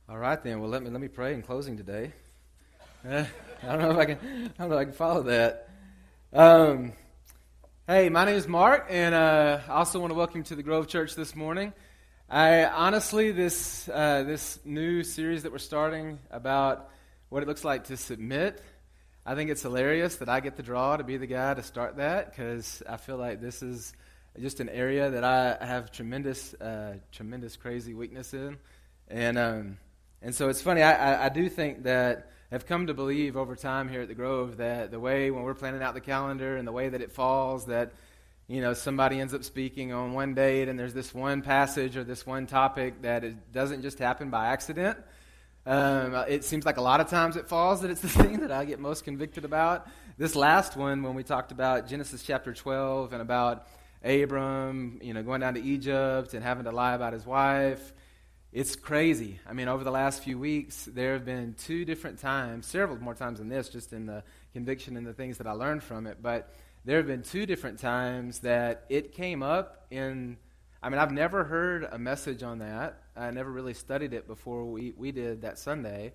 All right then. Well, let me pray in closing today. I don't know if I can follow that. Um, hey, my name is Mark, and I also want to welcome you to the Grove Church this morning. I honestly, this new series that we're starting about what it looks like to submit, I think it's hilarious that I get the draw to be the guy to start that, because I feel like this is just an area that I have tremendous crazy weakness in, and so it's funny. I do think that I've come to believe over time here at the Grove that the way when we're planning out the calendar and the way that it falls, that somebody ends up speaking on one date and there's this one passage or this one topic that it doesn't just happen by accident. It seems like a lot of times it falls that it's the thing that I get most convicted about. This last one, when we talked about Genesis chapter 12 and about Abram, going down to Egypt and having to lie about his wife, it's crazy. I mean, over the last few weeks, there have been two different times, several more times than this, just in the conviction and the things that I learned from it, but there have been two different times that it came up I've never heard a message on that. I never really studied it before we did that Sunday.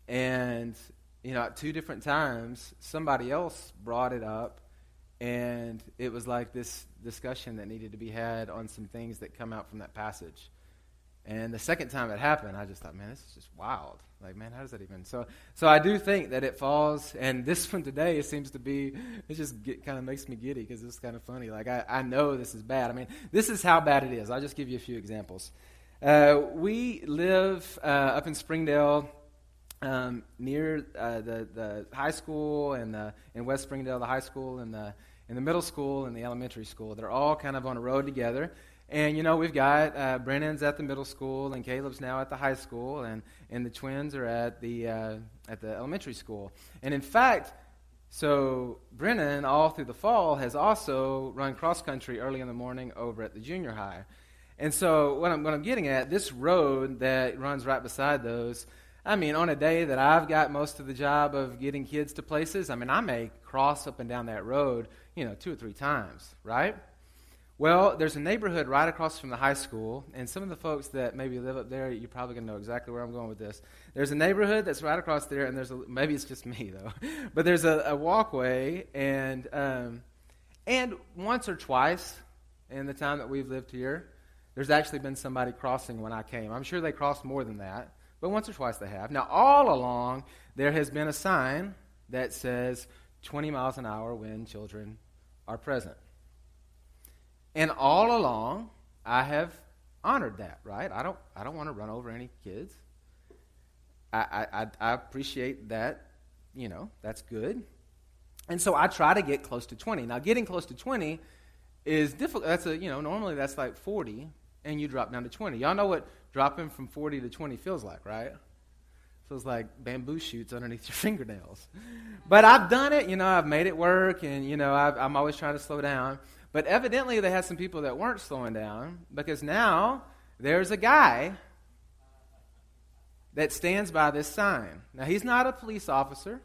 And, at two different times, somebody else brought it up, and it was like this discussion that needed to be had on some things that come out from that passage. And the second time it happened, I just thought, man, this is just wild. Like, man, how does that even? So I do think that it falls, and this one today seems to be, it just kind of makes me giddy because it's kind of funny. Like, I know this is bad. I mean, this is how bad it is. I'll just give you a few examples. We live up in Springdale, near the high school, and in West Springdale, the high school, and the middle school, and the elementary school. They're all kind of on a road together. And, we've got Brennan's at the middle school, and Caleb's now at the high school, and the twins are at the elementary school. And in fact, so Brennan, all through the fall, has also run cross-country early in the morning over at the junior high. And so what I'm getting at, this road that runs right beside those, I mean, on a day that I've got most of the job of getting kids to places, I mean, I may cross up and down that road, 2 or 3 times, right? Well, there's a neighborhood right across from the high school, and some of the folks that maybe live up there, you're probably going to know exactly where I'm going with this. There's a neighborhood that's right across there, and maybe it's just me, though, but there's a walkway, and once or twice in the time that we've lived here, there's actually been somebody crossing when I came. I'm sure they crossed more than that, but once or twice they have. Now, all along, there has been a sign that says 20 miles an hour when children are present. And all along, I have honored that, right? I don't want to run over any kids. I appreciate that, that's good. And so I try to get close to 20. Now, getting close to 20 is difficult. That's normally that's like 40, and you drop down to 20. Y'all know what dropping from 40 to 20 feels like, right? Feels like bamboo shoots underneath your fingernails. But I've done it, I've made it work, and, I'm always trying to slow down. But evidently they had some people that weren't slowing down, because now there's a guy that stands by this sign. Now, he's not a police officer.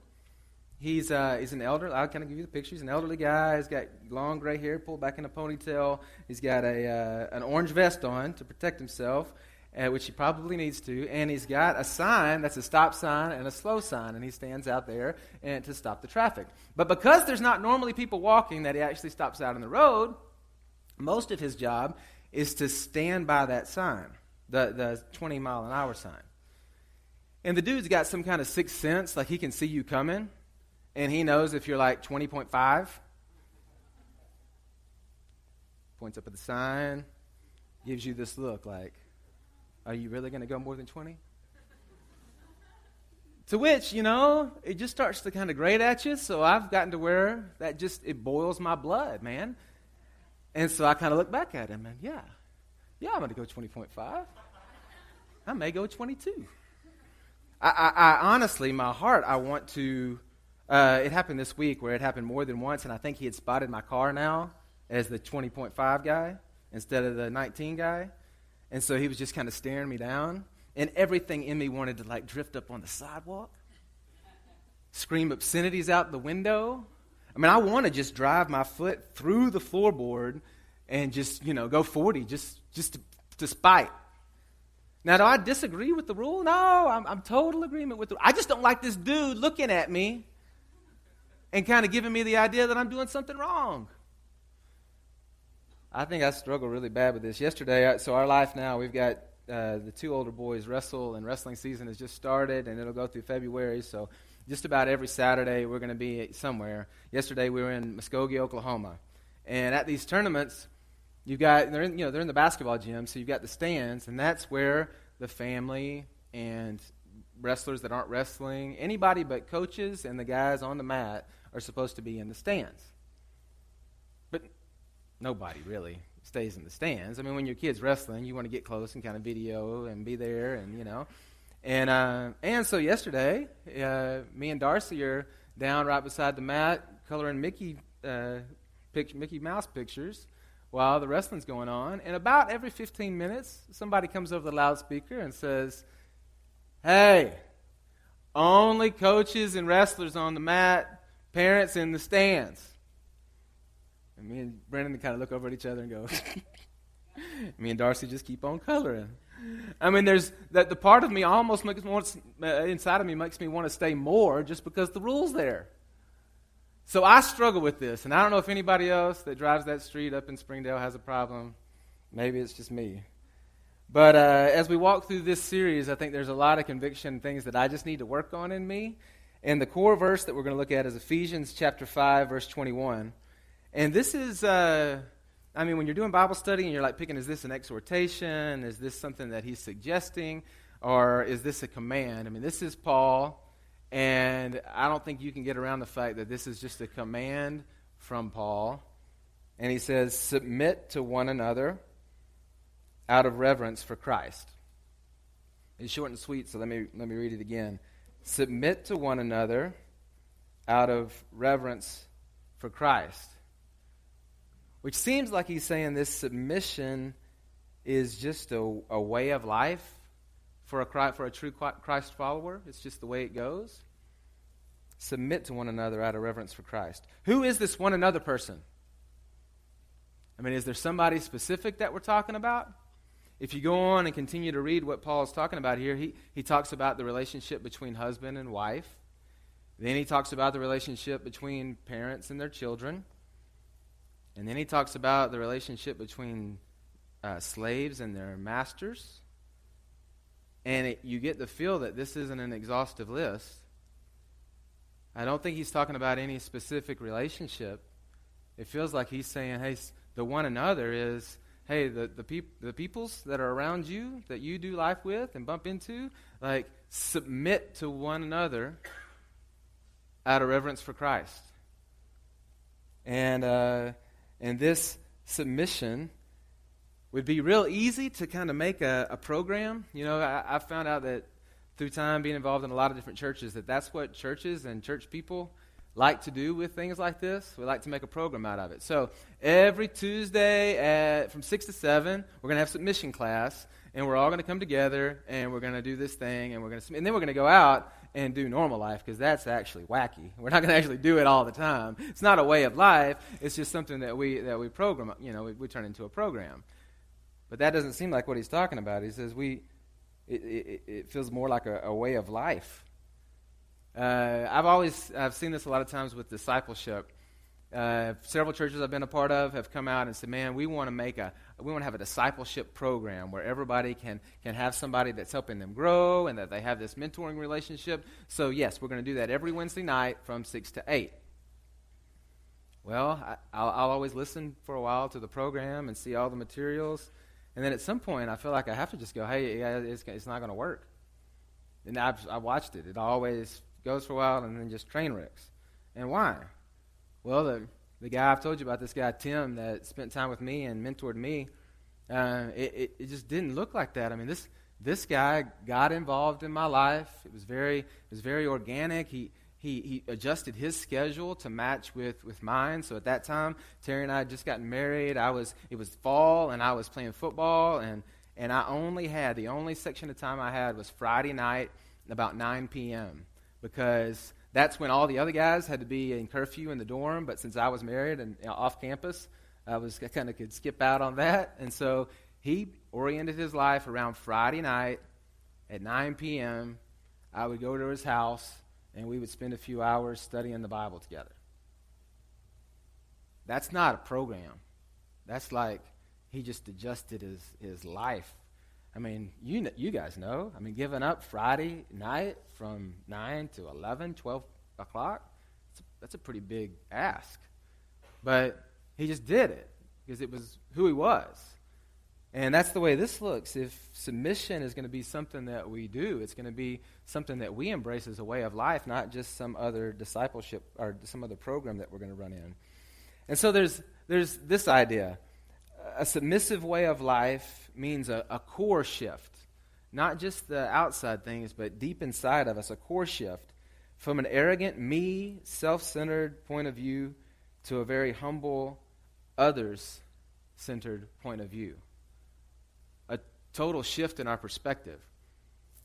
He's an elder. I'll kind of give you the picture. He's an elderly guy. He's got long gray hair pulled back in a ponytail. He's got an orange vest on to protect himself, which he probably needs to. And he's got a sign that's a stop sign and a slow sign, and he stands out there to stop the traffic. But because there's not normally people walking that he actually stops out on the road, most of his job is to stand by that sign, the 20-mile-an-hour sign. And the dude's got some kind of sixth sense, like he can see you coming, and he knows if you're like 20.5. Points up at the sign, gives you this look like, are you really going to go more than 20? To which, it just starts to kind of grate at you, so I've gotten to where it boils my blood, man. And so I kind of look back at him, and yeah, I'm going to go 20.5. I may go 22. I honestly, my heart, I want to, it happened this week where it happened more than once, and I think he had spotted my car now as the 20.5 guy instead of the 19 guy. And so he was just kind of staring me down, and everything in me wanted to drift up on the sidewalk, scream obscenities out the window. I mean, I want to just drive my foot through the floorboard and just, go 40 just to spite. Now, do I disagree with the rule? No, I'm total agreement with the rule. I just don't like this dude looking at me and kind of giving me the idea that I'm doing something wrong. I think I struggle really bad with this. Yesterday, so our life now, we've got the two older boys wrestle, and wrestling season has just started, and it'll go through February, so just about every Saturday we're going to be somewhere. Yesterday we were in Muskogee, Oklahoma, and at these tournaments, they're in the basketball gym, so you've got the stands, and that's where the family and wrestlers that aren't wrestling, anybody but coaches and the guys on the mat are supposed to be in the stands. But nobody really stays in the stands. I mean, when your kid's wrestling, you want to get close and kind of video and be there, and And so yesterday, me and Darcy are down right beside the mat coloring Mickey Mouse pictures while the wrestling's going on. And about every 15 minutes, somebody comes over the loudspeaker and says, "Hey, only coaches and wrestlers on the mat, parents in the stands." And me and Brendan kind of look over at each other and go, me and Darcy just keep on coloring. I mean, there's the part of me almost inside of me makes me want to stay more just because the rule's there. So I struggle with this, and I don't know if anybody else that drives that street up in Springdale has a problem. Maybe it's just me. But as we walk through this series, I think there's a lot of conviction, things that I just need to work on in me. And the core verse that we're going to look at is Ephesians chapter 5, verse 21. And this is, when you're doing Bible study and you're like picking, is this an exhortation? Is this something that he's suggesting? Or is this a command? I mean, this is Paul, and I don't think you can get around the fact that this is just a command from Paul. And he says, submit to one another out of reverence for Christ. It's short and sweet, so let me read it again. Submit to one another out of reverence for Christ. Which seems like he's saying this submission is just a way of life for a true Christ follower. It's just the way it goes. Submit to one another out of reverence for Christ. Who is this one another person? I mean, is there somebody specific that we're talking about? If you go on and continue to read what Paul is talking about here, he talks about the relationship between husband and wife. Then he talks about the relationship between parents and their children. And then he talks about the relationship between slaves and their masters. And you get the feel that this isn't an exhaustive list. I don't think he's talking about any specific relationship. It feels like he's saying, hey, the one another is, hey, the peoples that are around you, that you do life with and bump into, like, submit to one another out of reverence for Christ. And this submission would be real easy to kind of make a program. You know, I found out that through time being involved in a lot of different churches, that's what churches and church people like to do with things like this. We like to make a program out of it. So every Tuesday from 6 to 7, we're going to have submission class, and we're all going to come together, and we're going to do this thing, and then we're going to go out and do normal life, because that's actually wacky. We're not going to actually do it all the time. It's not a way of life. It's just something that we program. We turn into a program. But that doesn't seem like what he's talking about. He says it feels more like a way of life. I've seen this a lot of times with discipleship. Several churches I've been a part of have come out and said, "Man, we want to have a discipleship program where everybody can have somebody that's helping them grow, and that they have this mentoring relationship." So yes, we're going to do that every Wednesday night from 6 to 8. Well, I'll always listen for a while to the program and see all the materials, and then at some point I feel like I have to just go, "Hey, yeah, it's not going to work." And I watched it. It always goes for a while and then just train wrecks. And why? Well, the guy I've told you about, this guy Tim that spent time with me and mentored me, it just didn't look like that. I mean, this guy got involved in my life. It was very organic. He adjusted his schedule to match with mine. So at that time, Terry and I had just gotten married. It was fall, and I was playing football, and the only section of time I had was Friday night about 9 p.m. because that's when all the other guys had to be in curfew in the dorm. But since I was married and off campus, I kind of could skip out on that. And so he oriented his life around Friday night at 9 p.m. I would go to his house, and we would spend a few hours studying the Bible together. That's not a program. That's like he just adjusted his life. I mean, you guys know. I mean, giving up Friday night from 9 to 11, 12 o'clock, that's a pretty big ask. But he just did it because it was who he was. And that's the way this looks. If submission is going to be something that we do, it's going to be something that we embrace as a way of life, not just some other discipleship or some other program that we're going to run in. And so there's this idea. A submissive way of life means a core shift, not just the outside things, but deep inside of us, a core shift from an arrogant, me, self-centered point of view to a very humble, others-centered point of view. A total shift in our perspective.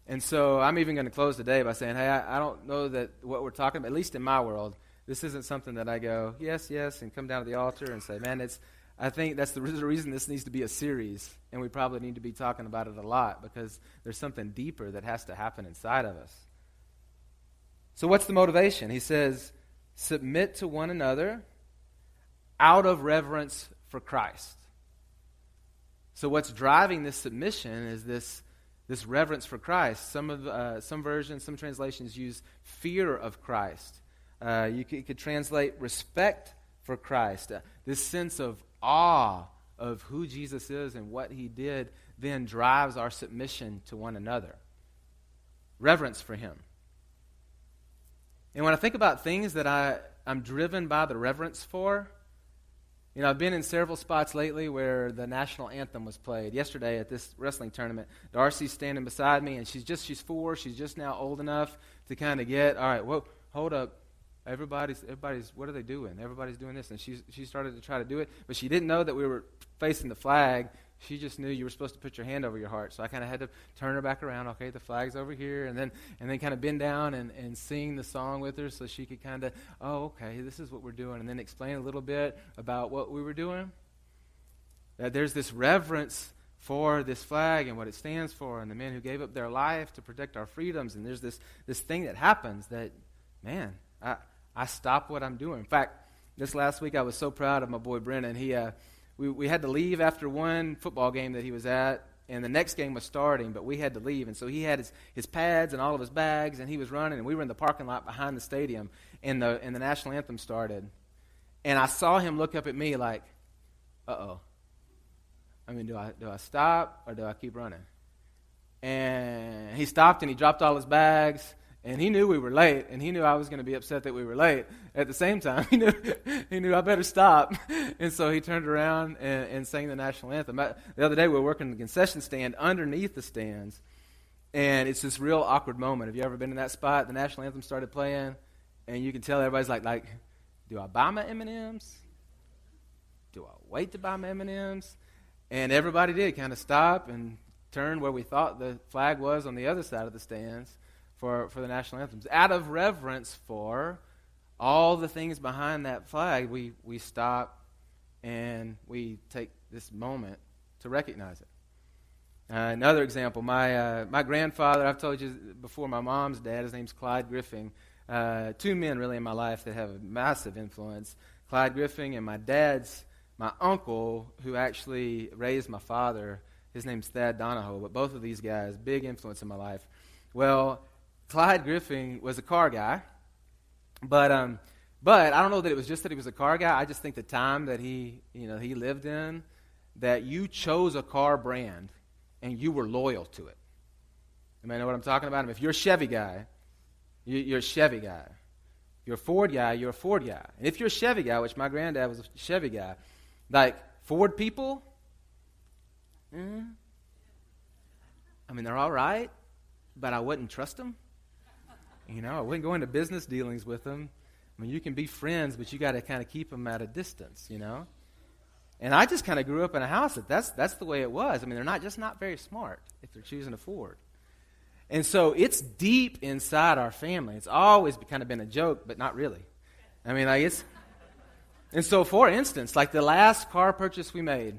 And so I'm even going to close today by saying, hey, I don't know that what we're talking about, at least in my world, this isn't something that I go, yes, and come down to the altar and say, man, I think that's the reason this needs to be a series, and we probably need to be talking about it a lot because there's something deeper that has to happen inside of us. So what's the motivation? He says, submit to one another out of reverence for Christ. So what's driving this submission is this reverence for Christ. Some versions, some translations use fear of Christ. You could translate respect for Christ. This sense of awe of who Jesus is and what he did then drives our submission to one another. Reverence for him. And when I think about things that I'm driven by the reverence for, I've been in several spots lately where the national anthem was played. Yesterday at this wrestling tournament, Darcy's standing beside me, and she's 4. She's just now old enough to kind of get, all right, whoa, hold up. Everybody's, what are they doing? Everybody's doing this. And she started to try to do it, but she didn't know that we were facing the flag. She just knew you were supposed to put your hand over your heart. So I kind of had to turn her back around. Okay, the flag's over here. And then kind of bend down and sing the song with her so she could kind of, oh, okay, this is what we're doing. And then explain a little bit about what we were doing. That there's this reverence for this flag and what it stands for and the men who gave up their life to protect our freedoms. And there's this thing that happens that, man, I stop what I'm doing. In fact, this last week I was so proud of my boy Brennan. We had to leave after one football game that he was at, and the next game was starting, but we had to leave. And so he had his pads and all of his bags, and he was running, and we were in the parking lot behind the stadium, and the national anthem started. And I saw him look up at me like, uh-oh. I mean, do I stop or do I keep running? And he stopped, and he dropped all his bags. And he knew we were late, and he knew I was going to be upset that we were late. At the same time, he knew I better stop. And so he turned around and sang the national anthem. The other day, we were working the concession stand underneath the stands, and it's this real awkward moment. Have you ever been in that spot? The national anthem started playing, and you can tell everybody's like, do I buy my M&Ms? Do I wait to buy my M&Ms? And everybody did kind of stop and turn where we thought the flag was on the other side of the stands. For the national anthems. Out of reverence for all the things behind that flag, we stop and we take this moment to recognize it. Another example, my grandfather, I've told you before, my mom's dad, his name's Clyde Griffing. 2 men really in my life that have a massive influence. Clyde Griffing and my uncle, who actually raised my father, his name's Thad Donahoe, but both of these guys, big influence in my life. Well, Clyde Griffing was a car guy, but I don't know that it was just that he was a car guy. I just think the time that he lived in, that you chose a car brand and you were loyal to it. You may know what I'm talking about. If you're a Chevy guy, you're a Chevy guy. If you're a Ford guy, you're a Ford guy. And if you're a Chevy guy, which my granddad was a Chevy guy, like Ford people, I mean, they're all right, but I wouldn't trust them. I wouldn't go into business dealings with them. I mean, you can be friends, but you got to kind of keep them at a distance, And I just kind of grew up in a house that's the way it was. I mean, they're not very smart if they're choosing a Ford. And so it's deep inside our family. It's always kind of been a joke, but not really. I mean, and so for instance, like the last car purchase we made,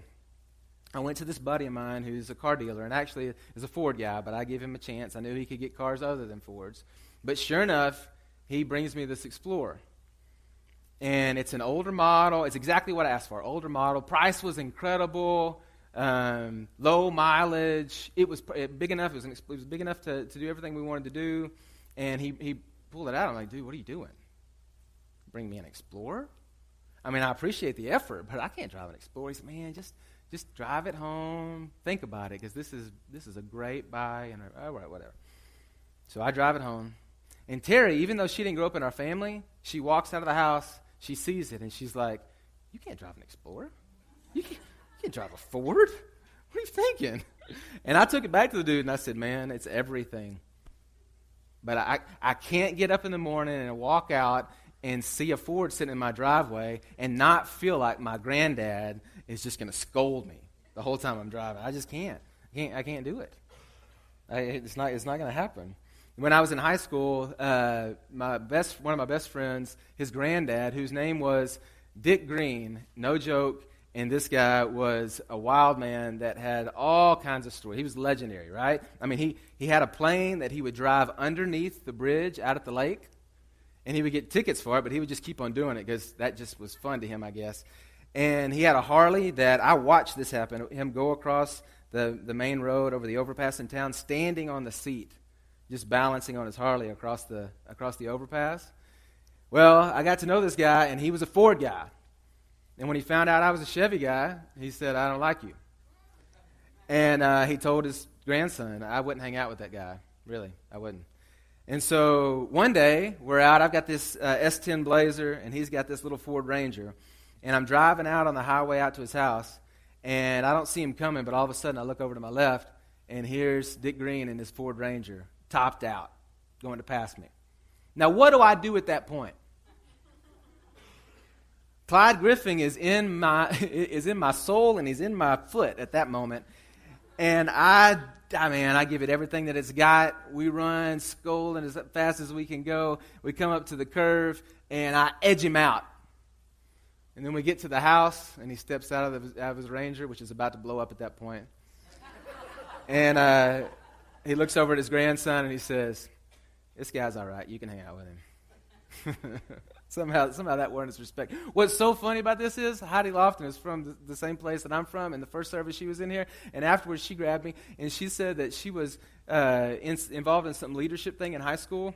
I went to this buddy of mine who's a car dealer and actually is a Ford guy, but I gave him a chance. I knew he could get cars other than Fords. But sure enough, he brings me this Explorer. And it's an older model. It's exactly what I asked for, older model. Price was incredible, low mileage. It was big enough. It was big enough to do everything we wanted to do. And he pulled it out. I'm like, dude, what are you doing? Bring me an Explorer? I mean, I appreciate the effort, but I can't drive an Explorer. He said, man, just drive it home. Think about it, because this is a great buy. And all right, whatever. So I drive it home. And Terry, even though she didn't grow up in our family, she walks out of the house, she sees it, and she's like, you can't drive an Explorer. You can't drive a Ford. What are you thinking? And I took it back to the dude, and I said, man, it's everything. But I can't get up in the morning and walk out and see a Ford sitting in my driveway and not feel like my granddad is just going to scold me the whole time I'm driving. I just can't. I can't do it. It's not going to happen. When I was in high school, one of my best friends, his granddad, whose name was Dick Green, no joke, and this guy was a wild man that had all kinds of stories. He was legendary, right? I mean, he had a plane that he would drive underneath the bridge out at the lake, and he would get tickets for it, but he would just keep on doing it because that just was fun to him, I guess. And he had a Harley that I watched this happen, him go across the main road over the overpass in town, standing on the seat, just balancing on his Harley across the overpass. Well, I got to know this guy, and he was a Ford guy. And when he found out I was a Chevy guy, he said, I don't like you. And he told his grandson, I wouldn't hang out with that guy. Really, I wouldn't. And so one day, we're out. I've got this S10 Blazer, and he's got this little Ford Ranger. And I'm driving out on the highway out to his house, and I don't see him coming, but all of a sudden I look over to my left, and here's Dick Green in his Ford Ranger, topped out, going to pass me. Now, what do I do at that point? Clyde Griffin is in my soul, and he's in my foot at that moment. And I give it everything that it's got. We run, scolding as fast as we can go. We come up to the curve, and I edge him out. And then we get to the house, and he steps out of his Ranger, which is about to blow up at that point. And he looks over at his grandson, and he says, this guy's all right. You can hang out with him. Somehow that won his respect. What's so funny about this is Heidi Lofton is from the same place that I'm from. In the first service, she was in here, and afterwards she grabbed me, and she said that she was involved in some leadership thing in high school,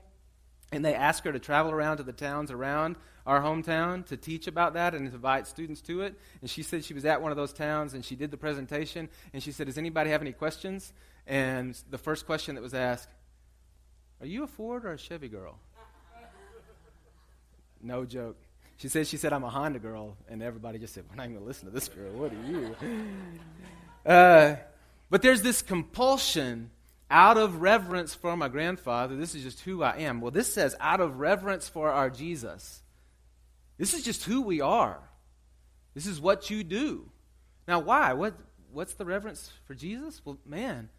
and they asked her to travel around to the towns around our hometown to teach about that and to invite students to it. And she said she was at one of those towns, and she did the presentation, and she said, does anybody have any questions? And the first question that was asked, are you a Ford or a Chevy girl? No joke. She said, I'm a Honda girl, and everybody just said, we're not even going to listen to this girl. What are you? But there's this compulsion out of reverence for my grandfather. This is just who I am. Well, this says out of reverence for our Jesus. This is just who we are. This is what you do. Now, why? What's the reverence for Jesus? Well, man,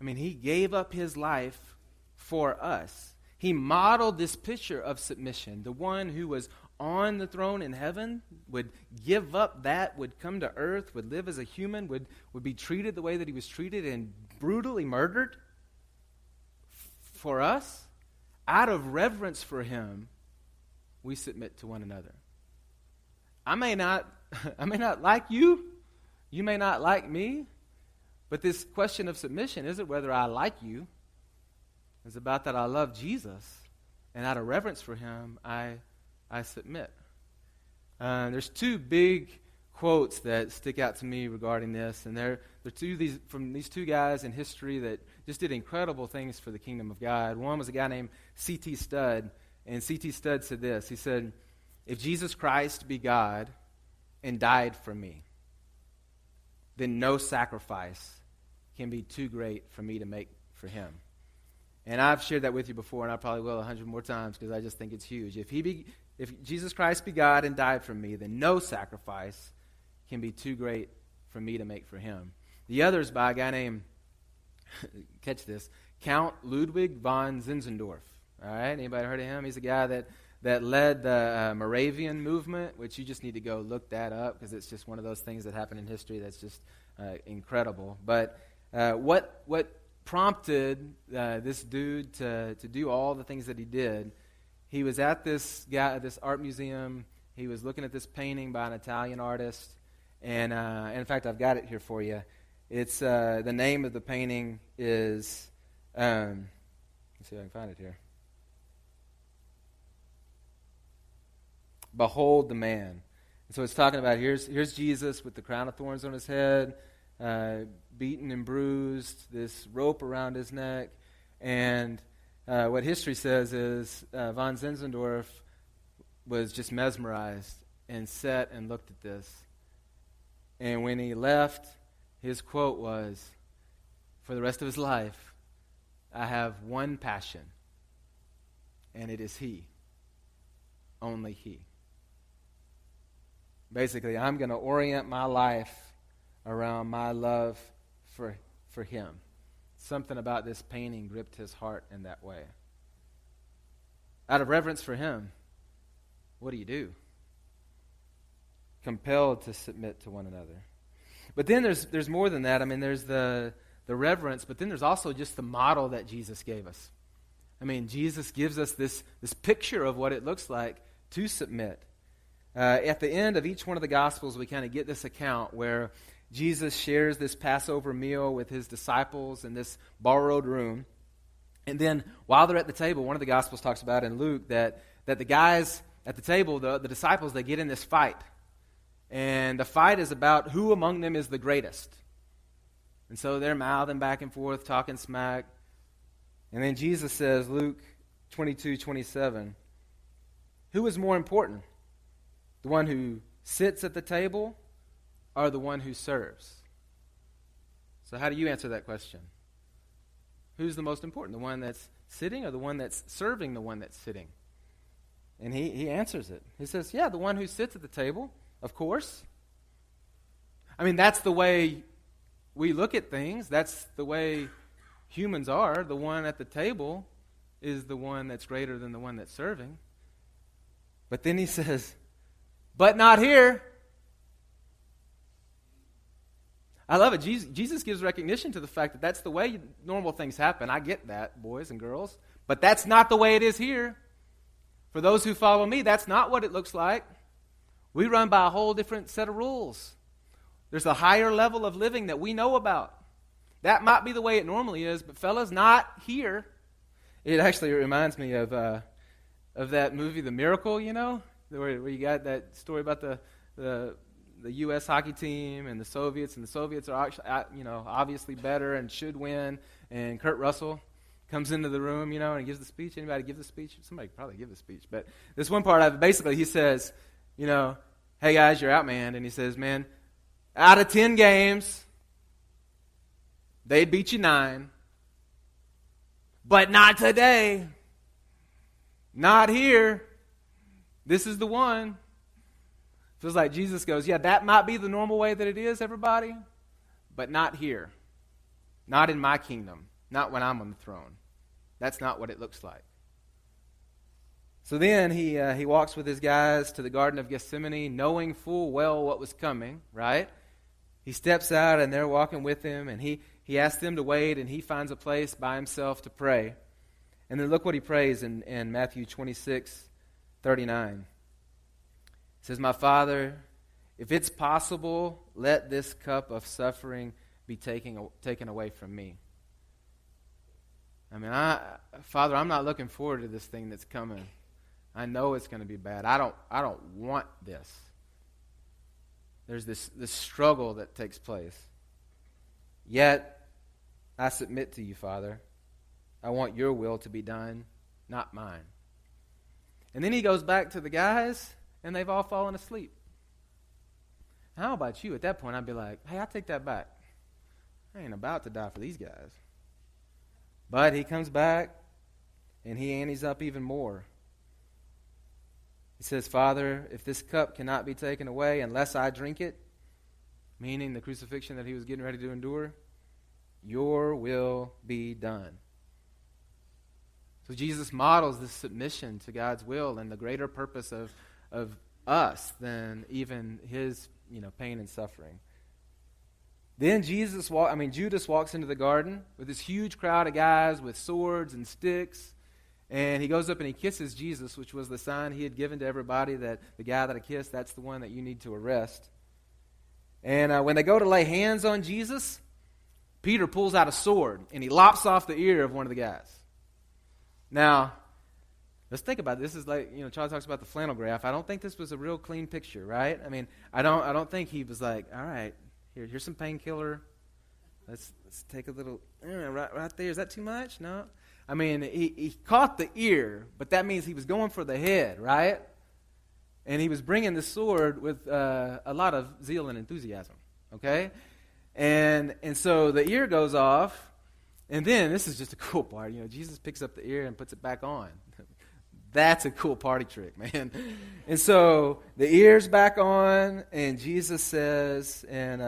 I mean, he gave up his life for us. He modeled this picture of submission. The one who was on the throne in heaven would give up that, would come to earth, would live as a human, would be treated the way that he was treated and brutally murdered for us. Out of reverence for him, we submit to one another. I may not like you. You may not like me. But this question of submission isn't whether I like you. It's about that I love Jesus, and out of reverence for him, I submit. There's two big quotes that stick out to me regarding this, and they're from these two guys in history that just did incredible things for the kingdom of God. One was a guy named C.T. Studd, and C.T. Studd said this. He said, if Jesus Christ be God and died for me, then no sacrifice can be too great for me to make for him. And I've shared that with you before, and I probably will 100 more times because I just think it's huge. If Jesus Christ be God and died for me, then no sacrifice can be too great for me to make for him. The other is by a guy named, catch this, Count Ludwig von Zinzendorf. All right, anybody heard of him? He's a guy that led the Moravian movement, which you just need to go look that up because it's just one of those things that happened in history that's just incredible. But what prompted this dude to do all the things that he did? He was at this art museum. He was looking at this painting by an Italian artist, and in fact, I've got it here for you. It's the name of the painting is. Let's see if I can find it here. Behold the man. And so it's talking about here's Jesus with the crown of thorns on his head, beaten and bruised, this rope around his neck, and what history says is von Zinzendorf was just mesmerized and sat and looked at this. And when he left, his quote was, for the rest of his life, I have one passion, and it is he. Only he. Basically, I'm going to orient my life around my love for him. Something about this painting gripped his heart in that way. Out of reverence for him, what do? Compelled to submit to one another. But then there's more than that. I mean, there's the reverence, but then there's also just the model that Jesus gave us. I mean, Jesus gives us this picture of what it looks like to submit. At the end of each one of the Gospels, we kind of get this account where Jesus shares this Passover meal with his disciples in this borrowed room. And then while they're at the table, one of the Gospels talks about in Luke that the guys at the table, the disciples, they get in this fight. And the fight is about who among them is the greatest. And so they're mouthing back and forth, talking smack. And then Jesus says, Luke 22:27, who is more important? The one who sits at the table or the one who serves? So how do you answer that question? Who's the most important? The one that's sitting or the one that's serving the one that's sitting? And he answers it. He says, yeah, the one who sits at the table, of course. I mean, that's the way we look at things. That's the way humans are. The one at the table is the one that's greater than the one that's serving. But then he says, but not here. I love it. Jesus gives recognition to the fact that that's the way normal things happen. I get that, boys and girls. But that's not the way it is here. For those who follow me, that's not what it looks like. We run by a whole different set of rules. There's a higher level of living that we know about. That might be the way it normally is, but fellas, not here. It actually reminds me of that movie, The Miracle, you know, where you got that story about the U.S. hockey team and the Soviets are actually, obviously better and should win. And Kurt Russell comes into the room, and he gives the speech. Anybody give the speech? Somebody could probably give the speech. But this one part of it, basically, he says, hey guys, you're outmanned. And he says, man, out of 10 games, they'd beat you 9. But not today. Not here. This is the one. Feels like Jesus goes, yeah, that might be the normal way that it is, everybody, but not here. Not in my kingdom. Not when I'm on the throne. That's not what it looks like. So then he walks with his guys to the Garden of Gethsemane, knowing full well what was coming, right? He steps out, and they're walking with him, and he asks them to wait, and he finds a place by himself to pray. And then look what he prays in Matthew 26:39. It says, my Father, if it's possible, let this cup of suffering be taken away from me. I mean, Father, I'm not looking forward to this thing that's coming. I know it's going to be bad. I don't want this. There's this struggle that takes place. Yet, I submit to you, Father. I want your will to be done, not mine. And then he goes back to the guys, and they've all fallen asleep. How about you? At that point, I'd be like, hey, I take that back. I ain't about to die for these guys. But he comes back, and he antes up even more. He says, Father, if this cup cannot be taken away unless I drink it, meaning the crucifixion that he was getting ready to endure, your will be done. So Jesus models this submission to God's will and the greater purpose of us than even his pain and suffering. Then Judas walks into the garden with this huge crowd of guys with swords and sticks. And he goes up and he kisses Jesus, which was the sign he had given to everybody that the guy that I kissed, that's the one that you need to arrest. And when they go to lay hands on Jesus, Peter pulls out a sword and he lops off the ear of one of the guys. Now, let's think about it. This is like, Charlie talks about the flannel graph. I don't think this was a real clean picture, right? I mean, I don't think he was like, all right, here's some painkiller. Let's take a little, right there. Is that too much? No. I mean, he caught the ear, but that means he was going for the head, right? And he was bringing the sword with a lot of zeal and enthusiasm, okay? And so the ear goes off, and then this is just a cool part. Jesus picks up the ear and puts it back on. That's a cool party trick, man. And so the ear's back on, and Jesus says in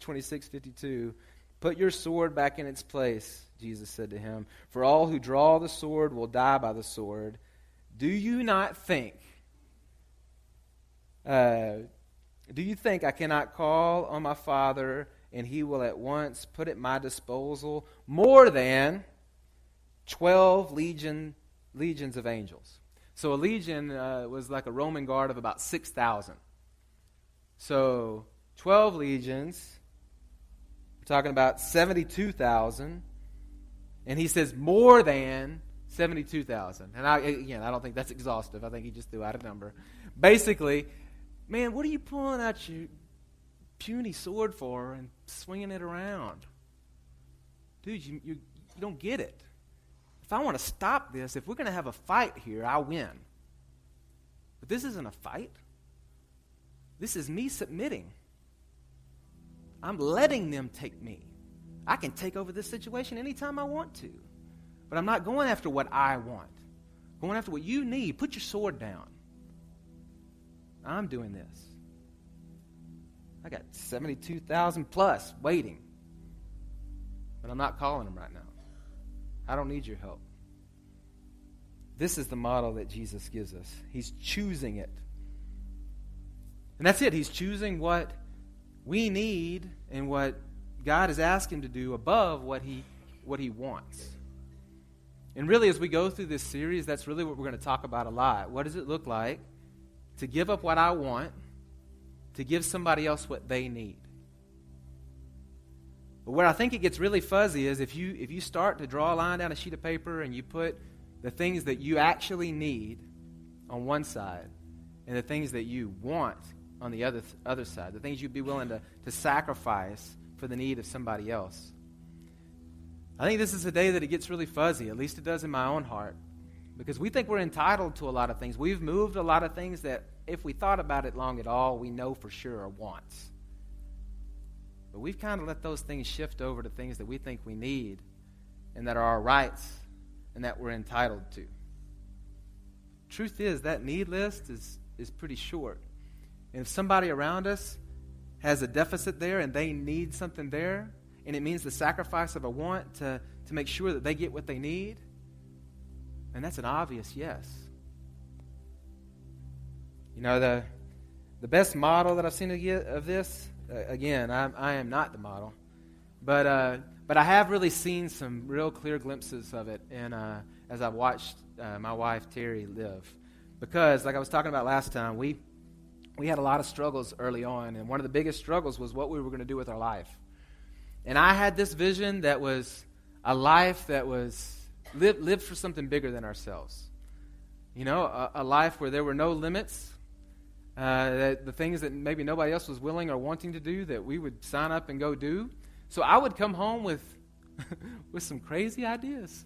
26:52, "Put your sword back in its place," Jesus said to him, "for all who draw the sword will die by the sword. Do you think I cannot call on my Father, and he will at once put at my disposal more than 12 legions of angels?" So a legion was like a Roman guard of about 6,000. So 12 legions, we're talking about 72,000. And he says more than 72,000. And I don't think that's exhaustive. I think he just threw out a number. Basically, man, what are you pulling out your puny sword for and swinging it around? Dude, you don't get it. If I want to stop this, if we're going to have a fight here, I'll win. But this isn't a fight. This is me submitting. I'm letting them take me. I can take over this situation anytime I want to. But I'm not going after what I want. I'm going after what you need. Put your sword down. I'm doing this. I got 72,000 plus waiting. But I'm not calling them right now. I don't need your help. This is the model that Jesus gives us. He's choosing it. And that's it. He's choosing what we need and what God has asked him to do above what he wants. And really, as we go through this series, that's really what we're going to talk about a lot. What does it look like to give up what I want to give somebody else what they need? But where I think it gets really fuzzy is if you start to draw a line down a sheet of paper and you put the things that you actually need on one side and the things that you want on the other side, the things you'd be willing to sacrifice for the need of somebody else. I think this is a day that it gets really fuzzy, at least it does in my own heart, because we think we're entitled to a lot of things. We've moved a lot of things that if we thought about it long at all, we know for sure are wants. But we've kind of let those things shift over to things that we think we need and that are our rights and that we're entitled to. Truth is, that need list is pretty short. And if somebody around us has a deficit there and they need something there, and it means the sacrifice of a want to make sure that they get what they need, and that's an obvious yes. The best model that I've seen of this, again, I am not the model, but I have really seen some real clear glimpses of it as I've watched my wife Terry live. Because, like I was talking about last time, we had a lot of struggles early on, and one of the biggest struggles was what we were going to do with our life. And I had this vision that was a life that was lived for something bigger than ourselves. A life where there were no limits. That the things that maybe nobody else was willing or wanting to do, that we would sign up and go do. So I would come home with with some crazy ideas.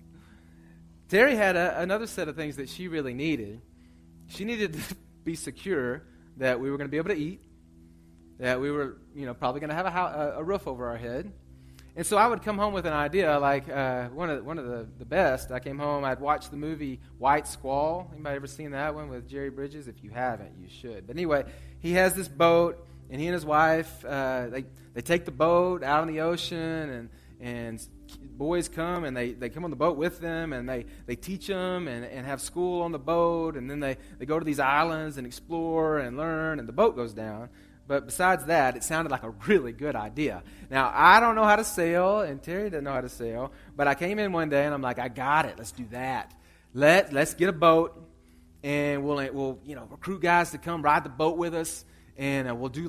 Terry had another set of things that she really needed. She needed to be secure that we were going to be able to eat, that we were probably going to have a roof over our head. And so I would come home with an idea, like one of the best. I came home, I'd watched the movie White Squall. Anybody ever seen that one with Jerry Bridges? If you haven't, you should. But anyway, he has this boat, and he and his wife, they take the boat out on the ocean, and boys come, and they come on the boat with them, and they teach them and have school on the boat, and then they go to these islands and explore and learn, and the boat goes down. But besides that, it sounded like a really good idea. Now, I don't know how to sail, and Terry doesn't know how to sail, but I came in one day, and I'm like, I got it. Let's do that. Let's get a boat, and we'll recruit guys to come ride the boat with us, and we'll do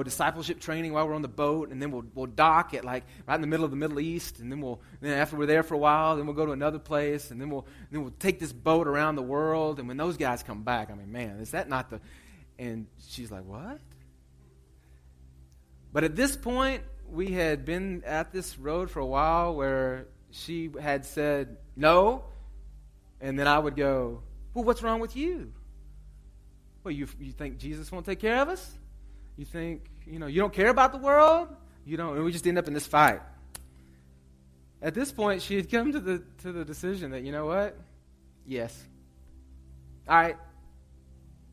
discipleship training while we're on the boat, and then we'll dock at right in the middle of the Middle East, and then after we're there for a while, then we'll go to another place, and then we'll take this boat around the world, and when those guys come back, I mean, man, is that not the... And she's like, what? But at this point, we had been at this road for a while where she had said no, and then I would go, well, what's wrong with you? Well, you think Jesus won't take care of us? You think, you don't care about the world? You don't, and we just end up in this fight. At this point, she had come to the decision that, you know what? Yes. All right,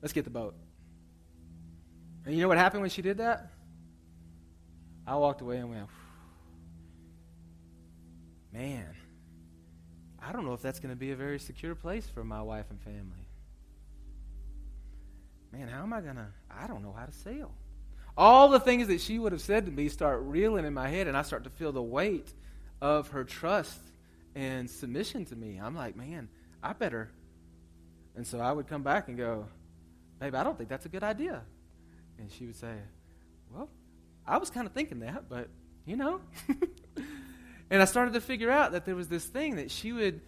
let's get the boat. And you know what happened when she did that? I walked away and went, man, I don't know if that's going to be a very secure place for my wife and family. Man, I don't know how to sail. All the things that she would have said to me start reeling in my head, and I start to feel the weight of her trust and submission to me. I'm like, man, I better. And so I would come back and go, babe, I don't think that's a good idea. And she would say, well, I was kind of thinking that, but, And I started to figure out that there was this thing that she would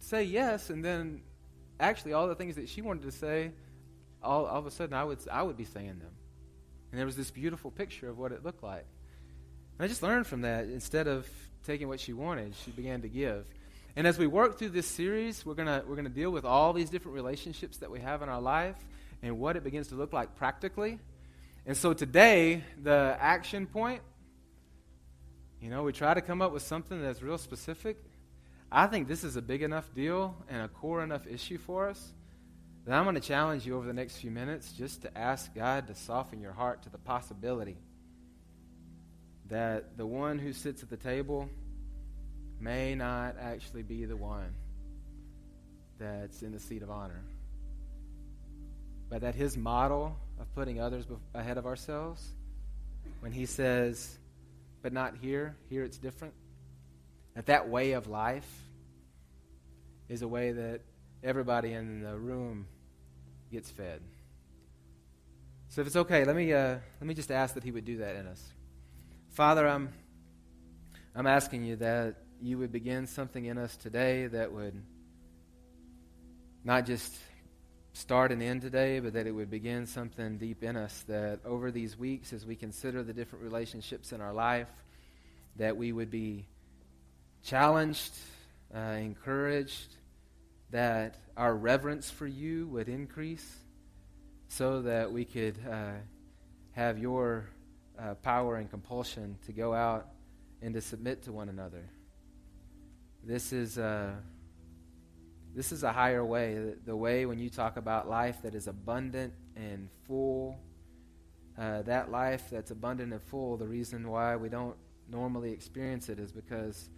say yes, and then actually all the things that she wanted to say, all of a sudden I would be saying them. And there was this beautiful picture of what it looked like. And I just learned from that. Instead of taking what she wanted, she began to give. And as we work through this series, we're gonna deal with all these different relationships that we have in our life and what it begins to look like practically. And so today, the action point, we try to come up with something that's real specific. I think this is a big enough deal and a core enough issue for us that I'm going to challenge you over the next few minutes just to ask God to soften your heart to the possibility that the one who sits at the table may not actually be the one that's in the seat of honor, but that his model of putting others ahead of ourselves, when he says, but not here it's different, that way of life is a way that everybody in the room gets fed. So if it's okay, let me just ask that he would do that in us. Father, I'm asking you that you would begin something in us today that would not just start and end today, but that it would begin something deep in us, that over these weeks as we consider the different relationships in our life, that we would be challenged, encouraged, that our reverence for you would increase so that we could have your power and compulsion to go out and to submit to one another. This is a higher way, the way when you talk about life that is abundant and full, that life that's abundant and full, the reason why we don't normally experience it is because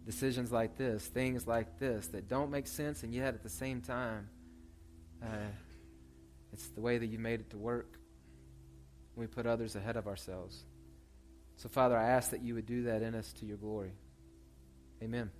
decisions like this, things like this that don't make sense, and yet at the same time, it's the way that you made it to work. We put others ahead of ourselves. So, Father, I ask that you would do that in us to your glory. Amen.